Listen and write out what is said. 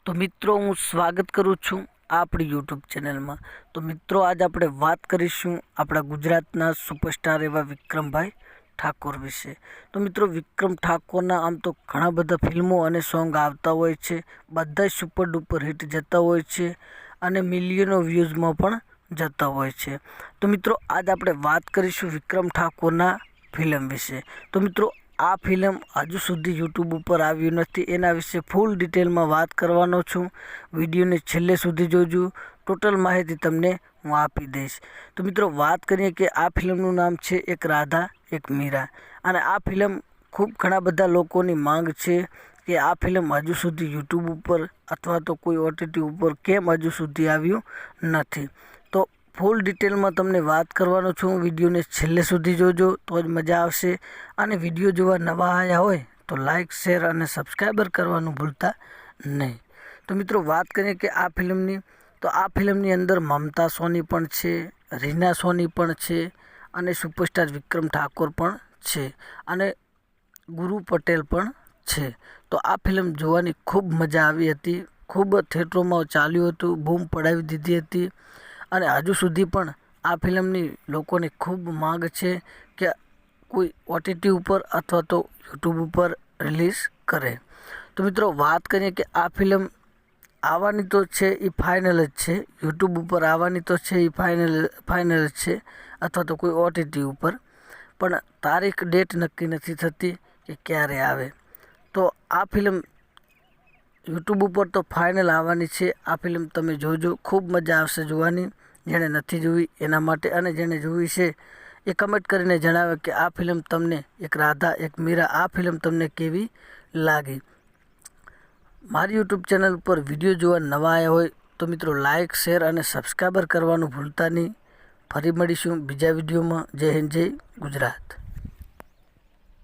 તો મિત્રો હું સ્વાગત કરું છું આપણી યુટ્યુબ ચેનલમાં। તો મિત્રો આજ આપણે વાત કરીશું આપણા ગુજરાતના સુપરસ્ટાર એવા વિક્રમભાઈ ઠાકોર વિશે। તો મિત્રો વિક્રમ ઠાકોરના આમ તો ઘણા બધા ફિલ્મો અને સોંગ આવતા હોય છે, બધા સુપર ડુપર હિટ જતા હોય છે અને મિલિયનો વ્યૂઝમાં પણ જતા હોય છે। તો મિત્રો આજ આપણે વાત કરીશું વિક્રમ ઠાકોરના ફિલ્મ વિશે। તો મિત્રો આ ફિલ્મ હજુ સુધી યુટ્યુબ ઉપર આવ્યું નથી, એના વિશે ફૂલ ડિટેલમાં વાત કરવાનો છું। વિડીયોને છેલ્લે સુધી જોજો, ટોટલ માહિતી તમને હું આપી દઈશ। તો મિત્રો વાત કરીએ કે આ ફિલ્મનું નામ છે એક રાધા એક મીરા, અને આ ફિલ્મ ખૂબ ઘણા બધા લોકોની માંગ છે કે આ ફિલ્મ હજુ સુધી યુટ્યુબ ઉપર અથવા તો કોઈ ઓટીટી ઉપર કેમ હજુ સુધી આવ્યું નથી। તો ફૂલ ડિટેલમાં તમને વાત કરવાનો છું, વિડીયોને છેલ્લે સુધી જોજો તો જ મજા આવશે। અને વિડીયો જોવા નવા આવ્યા હોય તો લાઇક શેર અને સબસ્ક્રાઈબર કરવાનું ભૂલતા નહીં। તો મિત્રો વાત કરીએ કે આ ફિલ્મની, તો આ ફિલ્મની અંદર મમતા સોની પણ છે, રીના સોની પણ છે અને સુપરસ્ટાર વિક્રમ ઠાકોર પણ છે અને ગુરુ પટેલ પણ છે। તો આ ફિલ્મ જોવાની ખૂબ મજા આવી હતી, ખૂબ થિયેટરોમાં ચાલ્યું હતું, બૂમ પડાવી દીધી હતી અને હજુ સુધી પણ આ ફિલ્મની લોકોને ખૂબ માંગ છે કે કોઈ ઓટીટી ઉપર અથવા તો યુટ્યુબ ઉપર રિલીઝ કરે। તો મિત્રો વાત કરીએ કે આ ફિલ્મ આવવાની તો છે એ ફાઇનલ જ છે, યુટ્યુબ ઉપર આવવાની તો છે એ ફાઇનલ જ છે અથવા તો કોઈ ઓટીટી ઉપર, પણ તારીખ ડેટ નક્કી નથી થતી કે ક્યારે આવે। તો આ ફિલ્મ યુટ્યુબ ઉપર તો ફાઇનલ આવવાની છે। આ ફિલ્મ તમે જોજો, ખૂબ મજા આવશે જોવાની, જેણે નથી જોઈ એના માટે, અને જેણે જોઈ છે એ કમેન્ટ કરીને જણાવે કે આ ફિલ્મ તમને એક રાધા એક મીરા આ ફિલ્મ તમને કેવી લાગી। મારી યુટ્યુબ ચેનલ પર વિડીયો જોવા નવા આવ્યા હોય તો મિત્રો લાઇક શેર અને સબસ્ક્રાઈબર કરવાનું ભૂલતા નહીં। ફરી મળીશું બીજા વિડીયોમાં। જય હિન્દ, જય ગુજરાત।